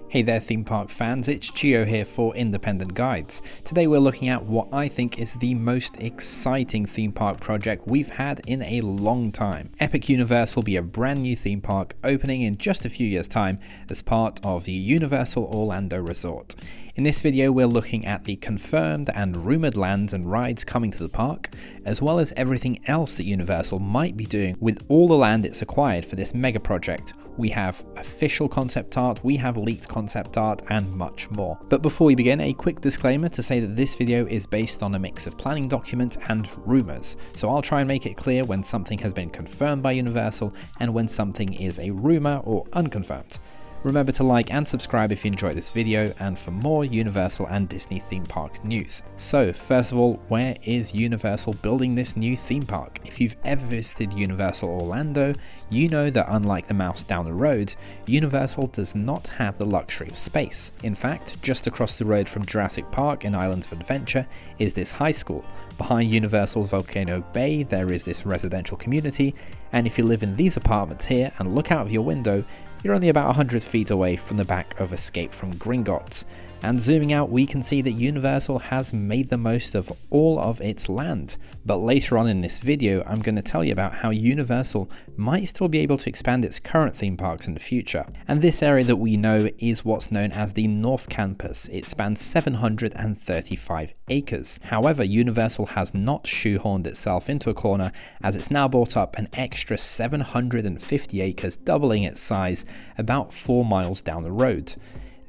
Hey there theme park fans, it's Gio here for Independent Guides. Today we're looking at what I think is the most exciting theme park project we've had in a long time. Epic Universe will be a brand new theme park opening in just a few years' time as part of the Universal Orlando Resort. In this video we're looking at the confirmed and rumoured lands and rides coming to the park, as well as everything else that Universal might be doing with all the land it's acquired for this mega project. We have official concept art, we have leaked concept art, and much more. But before we begin, a quick disclaimer to say that this video is based on a mix of planning documents and rumours, so I'll try and make it clear when something has been confirmed by Universal and when something is a rumour or unconfirmed. Remember to like and subscribe if you enjoyed this video and for more Universal and Disney theme park news. So first of all, where is Universal building this new theme park? If you've ever visited Universal Orlando, you know that unlike the mouse down the road, Universal does not have the luxury of space. In fact, just across the road from Jurassic Park and Islands of Adventure is this high school. Behind Universal's Volcano Bay there is this residential community, and if you live in these apartments here and look out of your window, you're only about 100 feet away from the back of Escape from Gringotts. And zooming out, we can see that Universal has made the most of all of its land. But later on in this video, I'm going to tell you about how Universal might still be able to expand its current theme parks in the future. And this area that we know is what's known as the North Campus. It spans 735 acres. However, Universal has not shoehorned itself into a corner, as it's now bought up an extra 750 acres, doubling its size about 4 miles down the road.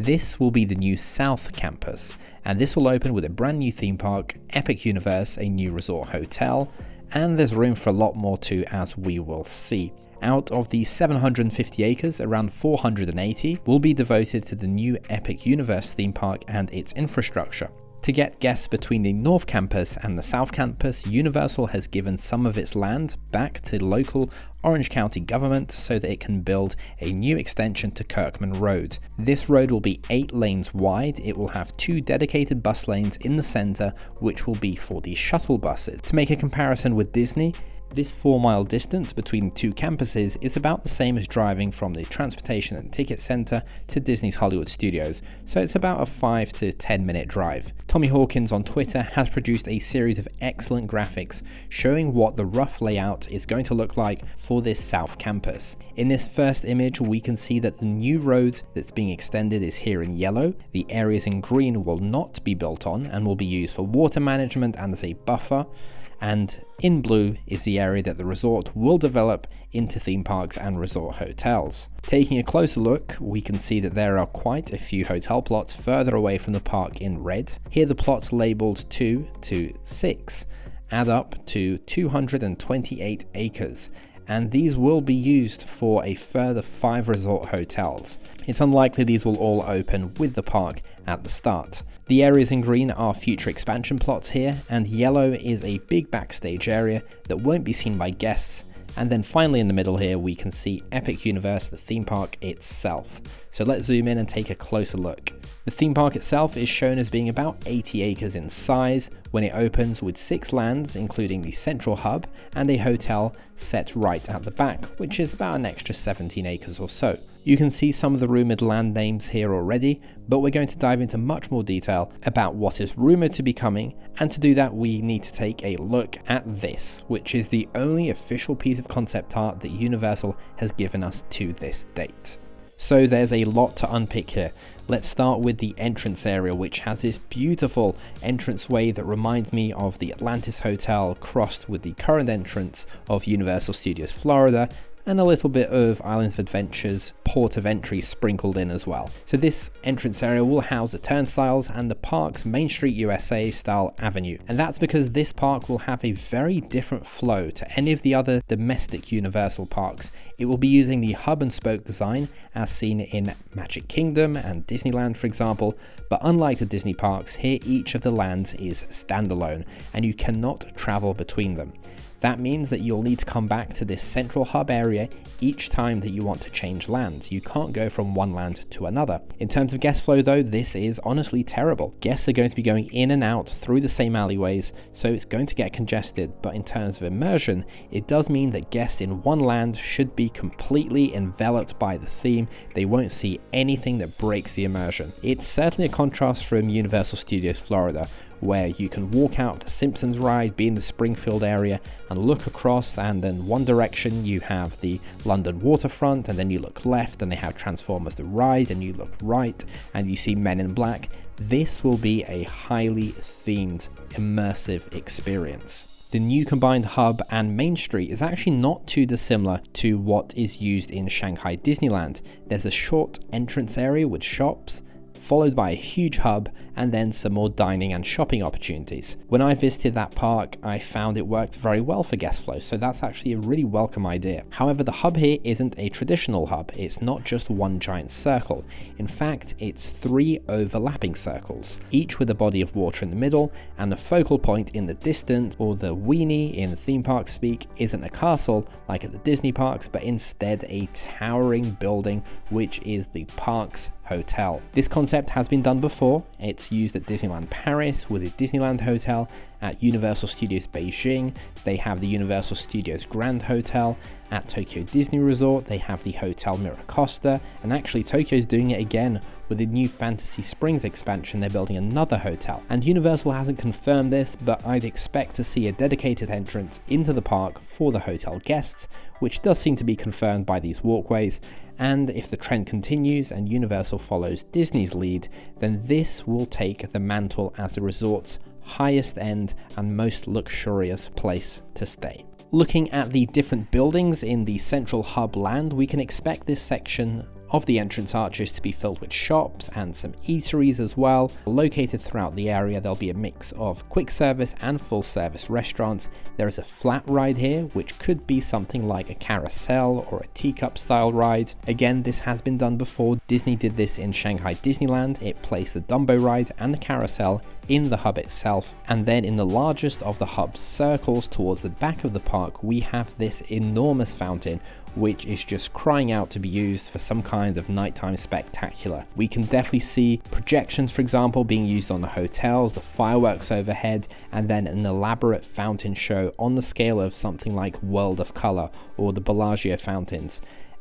This will be the new South Campus, and this will open with a brand new theme park, Epic Universe, a new resort hotel, and there's room for a lot more too, as we will see. Out of the 750 acres, around 480 will be devoted to the new Epic Universe theme park and its infrastructure. To get guests between the North Campus and the South Campus, Universal has given some of its land back to local Orange County government so that it can build a new extension to Kirkman Road. This road will be 8 lanes wide. It will have 2 dedicated bus lanes in the center, which will be for the shuttle buses. To make a comparison with Disney, this 4-mile distance between the 2 campuses is about the same as driving from the Transportation and Ticket Center to Disney's Hollywood Studios, so it's about a 5 to 10 minute drive. Tommy Hawkins on Twitter has produced a series of excellent graphics showing what the rough layout is going to look like for this South Campus. In this first image, we can see that the new road that's being extended is here in yellow. The areas in green will not be built on and will be used for water management and as a buffer. And in blue is the area that the resort will develop into theme parks and resort hotels. Taking a closer look, we can see that there are quite a few hotel plots further away from the park in red. Here the plots labelled 2 to 6 add up to 228 acres. And these will be used for a further 5 resort hotels. It's unlikely these will all open with the park at the start. The areas in green are future expansion plots here, and yellow is a big backstage area that won't be seen by guests. And then finally in the middle here we can see Epic Universe, the theme park itself. So let's zoom in and take a closer look. The theme park itself is shown as being about 80 acres in size when it opens, with 6 lands including the central hub and a hotel set right at the back, which is about an extra 17 acres or so. You can see some of the rumoured land names here already, but we're going to dive into much more detail about what is rumoured to be coming, and to do that we need to take a look at this, which is the only official piece of concept art that Universal has given us to this date. So there's a lot to unpick here. Let's start with the entrance area, which has this beautiful entranceway that reminds me of the Atlantis Hotel crossed with the current entrance of Universal Studios Florida, and a little bit of Islands of Adventure's port of entry sprinkled in as well. So this entrance area will house the turnstiles and the park's Main Street USA style avenue. And that's because this park will have a very different flow to any of the other domestic Universal parks. It will be using the hub and spoke design as seen in Magic Kingdom and Disneyland, for example, but unlike the Disney parks, here each of the lands is standalone and you cannot travel between them. That means that you'll need to come back to this central hub area each time that you want to change lands. You can't go from one land to another. In terms of guest flow though, this is honestly terrible. Guests are going to be going in and out through the same alleyways, so it's going to get congested, but in terms of immersion, it does mean that guests in one land should be completely enveloped by the theme. They won't see anything that breaks the immersion. It's certainly a contrast from Universal Studios Florida, where you can walk out the Simpsons ride, be in the Springfield area, and look across, and in one direction you have the London waterfront, and then you look left and they have Transformers the ride, and you look right and you see Men in Black. This will be a highly themed, immersive experience. The new combined hub and Main Street is actually not too dissimilar to what is used in Shanghai Disneyland. There's a short entrance area with shops, followed by a huge hub, and then some more dining and shopping opportunities. When I visited that park, I found it worked very well for guest flow, so that's actually a really welcome idea. However, the hub here isn't a traditional hub. It's not just one giant circle. In fact, it's 3 overlapping circles, each with a body of water in the middle, and the focal point in the distance, or the weenie in theme park speak, isn't a castle like at the Disney parks, but instead a towering building, which is the park's hotel. This concept has been done before. It's used at Disneyland Paris with the Disneyland Hotel. At Universal Studios Beijing, they have the Universal Studios Grand Hotel. At Tokyo Disney Resort, they have the Hotel Miracosta, and actually Tokyo's doing it again with the new Fantasy Springs expansion. They're building another hotel, and Universal hasn't confirmed this, but I'd expect to see a dedicated entrance into the park for the hotel guests, which does seem to be confirmed by these walkways. And if the trend continues and Universal follows Disney's lead, then this will take the mantle as the resort's highest end and most luxurious place to stay. Looking at the different buildings in the central hub land, we can expect this section of the entrance arches to be filled with shops and some eateries as well. Located throughout the area, there'll be a mix of quick service and full service restaurants. There is a flat ride here, which could be something like a carousel or a teacup style ride. Again, this has been done before. Disney did this in Shanghai Disneyland. It placed the Dumbo ride and the carousel in the hub itself, and then in the largest of the hub's circles towards the back of the park, we have this enormous fountain, which is just crying out to be used for some kind of nighttime spectacular. We can definitely see projections, for example, being used on the hotels, the fireworks overhead, and then an elaborate fountain show on the scale of something like World of Color or the Bellagio fountains.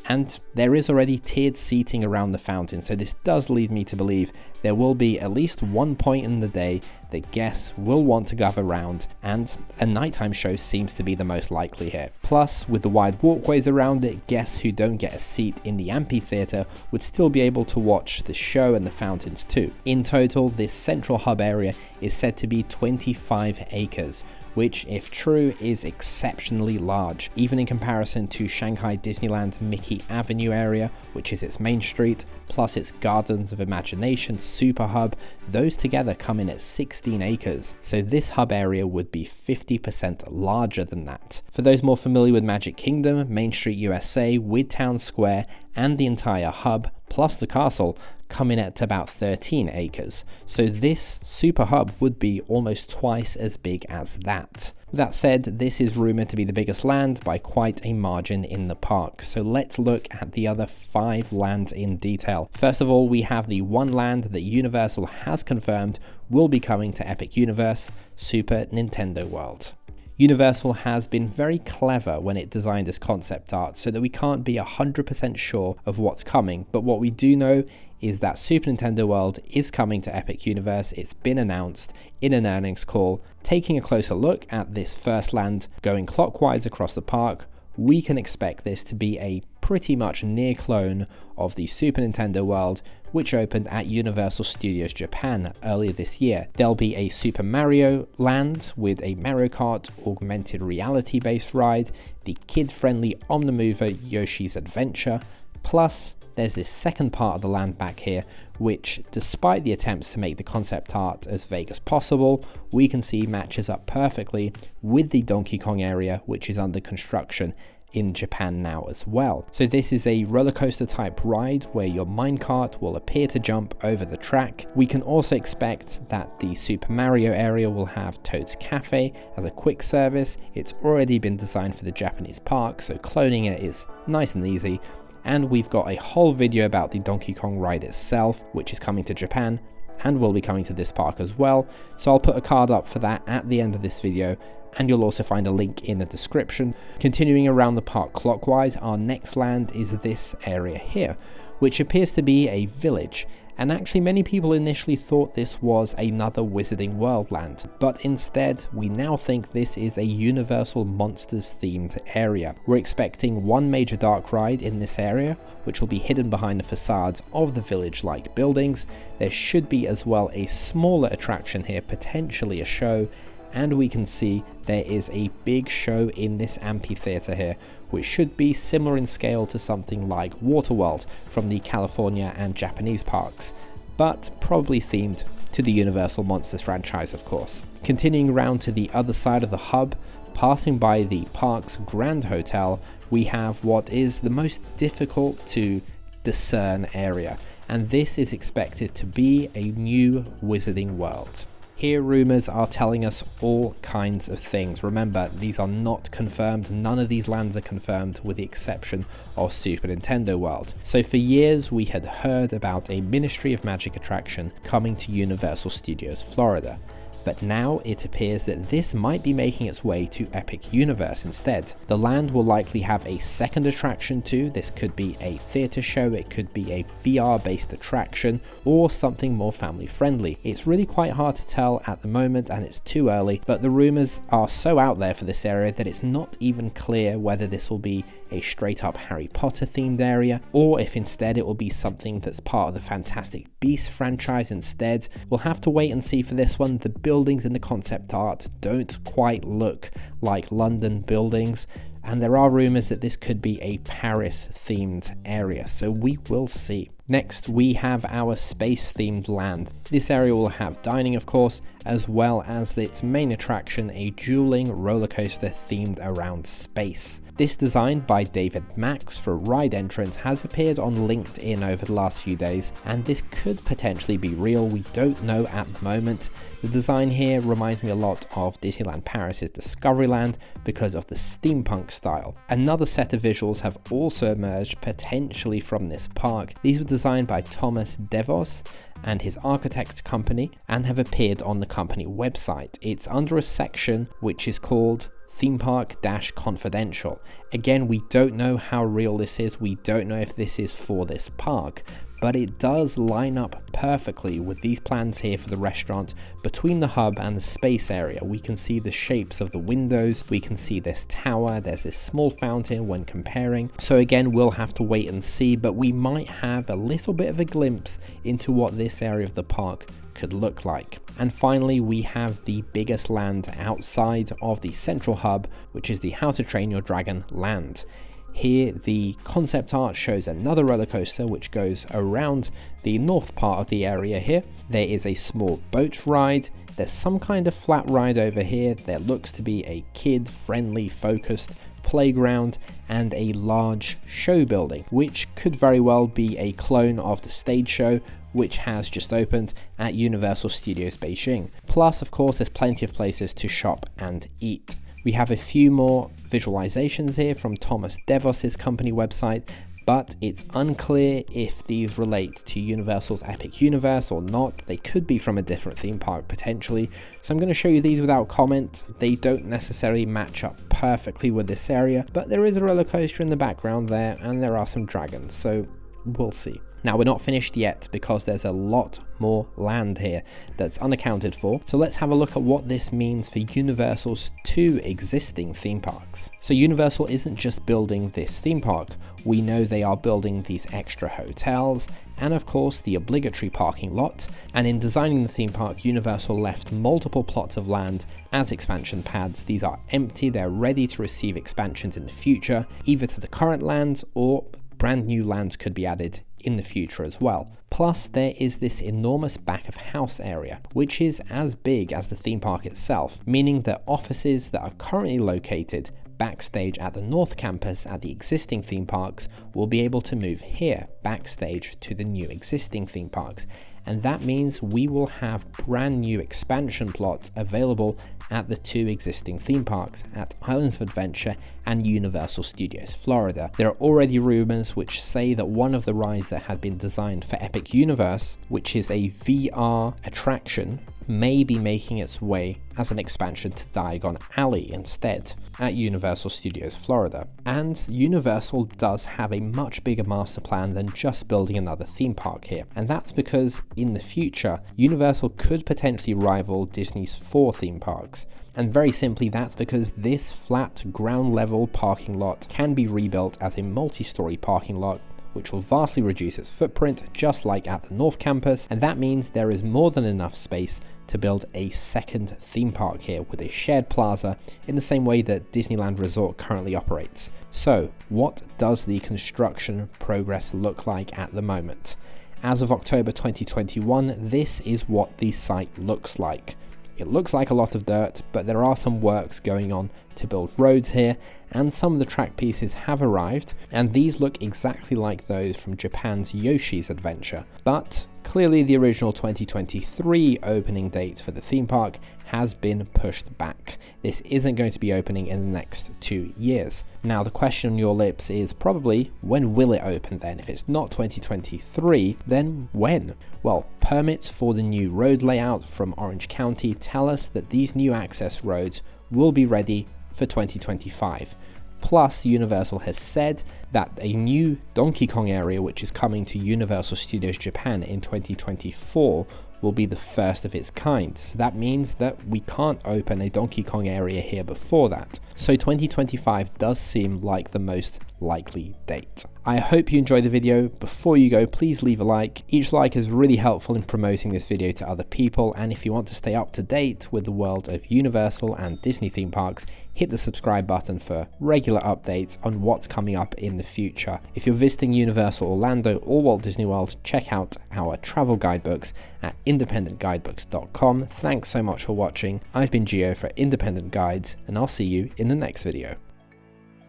And there is already tiered seating around the fountain, so this does lead me to believe there will be at least one point in the day that guests will want to gather around, and a nighttime show seems to be the most likely here. Plus, with the wide walkways around it, guests who don't get a seat in the amphitheater would still be able to watch the show and the fountains too. In total, this central hub area is said to be 25 acres, which, if true, is exceptionally large, even in comparison to Shanghai Disneyland's Mickey Avenue area, which is its main street, plus its Gardens of Imagination super hub. Those together come in at 16 acres, so this hub area would be 50% larger than that. For those more familiar with Magic Kingdom, Main Street USA, with Town Square, and the entire hub, plus the castle, come in at about 13 acres. So this super hub would be almost twice as big as that. With that said, this is rumored to be the biggest land by quite a margin in the park. So let's look at the other 5 lands in detail. First of all, we have the one land that Universal has confirmed will be coming to Epic Universe, Super Nintendo World. Universal has been very clever when it designed this concept art so that we can't be 100% sure of what's coming, but what we do know is that Super Nintendo World is coming to Epic Universe. It's been announced in an earnings call. Taking a closer look at this first land going clockwise across the park, we can expect this to be a pretty much near clone of the Super Nintendo World, which opened at Universal Studios Japan earlier this year. There'll be a Super Mario Land with a Mario Kart augmented reality based ride, the kid-friendly Omnimover Yoshi's Adventure, plus there's this second part of the land back here, which, despite the attempts to make the concept art as vague as possible, we can see matches up perfectly with the Donkey Kong area, which is under construction in Japan now as well. So this is a roller coaster type ride where your minecart will appear to jump over the track. We can also expect that the Super Mario area will have Toad's Cafe as a quick service. It's already been designed for the Japanese park, so cloning it is nice and easy. And we've got a whole video about the Donkey Kong ride itself, which is coming to Japan and will be coming to this park as well. So I'll put a card up for that at the end of this video, and you'll also find a link in the description. Continuing around the park clockwise, our next land is this area here, which appears to be a village. And actually many people initially thought this was another Wizarding World land, but instead we now think this is a Universal Monsters themed area. We're expecting one major dark ride in this area, which will be hidden behind the facades of the village-like buildings. There should be as well a smaller attraction here, potentially a show, and we can see there is a big show in this amphitheater here, which should be similar in scale to something like Waterworld from the California and Japanese parks, but probably themed to the Universal Monsters franchise, of course. Continuing around to the other side of the hub, passing by the park's Grand Hotel, we have what is the most difficult to discern area, and this is expected to be a new Wizarding World. Here rumors are telling us all kinds of things. Remember, these are not confirmed. None of these lands are confirmed with the exception of Super Nintendo World. So for years we had heard about a Ministry of Magic attraction coming to Universal Studios Florida. But now it appears that this might be making its way to Epic Universe instead. The land will likely have a second attraction too. This could be a theater show, it could be a VR based attraction, or something more family friendly. It's really quite hard to tell at the moment and it's too early, but the rumors are so out there for this area that it's not even clear whether this will be a straight up Harry Potter themed area, or if instead it will be something that's part of the Fantastic Beasts franchise instead. We'll have to wait and see for this one. The buildings in the concept art don't quite look like London buildings, and there are rumors that this could be a Paris themed area, so we will see. Next, we have our space themed land. This area will have dining, of course, as well as its main attraction, a dueling roller coaster themed around space. This, designed by David Max for ride entrance, has appeared on LinkedIn over the last few days, and this could potentially be real. We don't know at the moment. The design here reminds me a lot of Disneyland Paris's Discoveryland because of the steampunk style. Another set of visuals have also emerged potentially from this park. These were designed by Thomas DeVos and his architect company and have appeared on the company website. It's under a section which is called Theme Park Confidential. Again, we don't know how real this is. We don't know if this is for this park, but it does line up perfectly with these plans here for the restaurant. Between the hub and the space area, we can see the shapes of the windows, we can see this tower, there's this small fountain when comparing. So again, we'll have to wait and see, but we might have a little bit of a glimpse into what this area of the park could look like. And finally, we have the biggest land outside of the central hub, which is the How to Train Your Dragon land. Here, the concept art shows another roller coaster which goes around the north part of the area here. There is a small boat ride. There's some kind of flat ride over here. There looks to be a kid-friendly focused playground and a large show building, which could very well be a clone of the stage show which has just opened at Universal Studios Beijing. Plus, of course, there's plenty of places to shop and eat. We have a few more visualizations here from Thomas DeVos' company website, but it's unclear if these relate to Universal's Epic Universe or not. They could be from a different theme park potentially, so I'm going to show you these without comment. They don't necessarily match up perfectly with this area, but there is a roller coaster in the background there and there are some dragons, so we'll see. Now, we're not finished yet because there's a lot more land here that's unaccounted for. So let's have a look at what this means for Universal's two existing theme parks. So Universal isn't just building this theme park. We know they are building these extra hotels and of course the obligatory parking lot. And in designing the theme park, Universal left multiple plots of land as expansion pads. These are empty. They're ready to receive expansions in the future, either to the current lands or brand new lands could be added in the future as well. Plus, there is this enormous back of house area, which is as big as the theme park itself, meaning that offices that are currently located backstage at the North Campus at the existing theme parks will be able to move here backstage to the new existing theme parks. And that means we will have brand new expansion plots available at the two existing theme parks at Islands of Adventure and Universal Studios Florida. There are already rumors which say that one of the rides that had been designed for Epic Universe, which is a VR attraction, may be making its way as an expansion to Diagon Alley instead at Universal Studios Florida. And Universal does have a much bigger master plan than just building another theme park here, and that's because in the future Universal could potentially rival Disney's 4 theme parks. And very simply, that's because this flat ground level parking lot can be rebuilt as a multi-story parking lot, which will vastly reduce its footprint, just like at the North Campus, and that means there is more than enough space to build a second theme park here with a shared plaza in the same way that Disneyland Resort currently operates. So, what does the construction progress look like at the moment? As of October 2021, this is what the site looks like. It looks like a lot of dirt, but there are some works going on to build roads here, and some of the track pieces have arrived, and these look exactly like those from Japan's Yoshi's Adventure. But clearly the original 2023 opening date for the theme park has been pushed back. This isn't going to be opening in the next 2 years. Now the question on your lips is probably, when will it open then? If it's not 2023, then when? Well, permits for the new road layout from Orange County tell us that these new access roads will be ready for 2025. Plus, Universal has said that a new Donkey Kong area, which is coming to Universal Studios Japan in 2024, will be the first of its kind. So that means that we can't open a Donkey Kong area here before that. So 2025 does seem like the most likely date. I hope you enjoyed the video. Before you go, please leave a like. Each like is really helpful in promoting this video to other people, and if you want to stay up to date with the world of Universal and Disney theme parks, hit the subscribe button for regular updates on what's coming up in the future. If you're visiting Universal Orlando or Walt Disney World, check out our travel guidebooks at independentguidebooks.com. Thanks so much for watching. I've been Gio for Independent Guides, and I'll see you in the next video.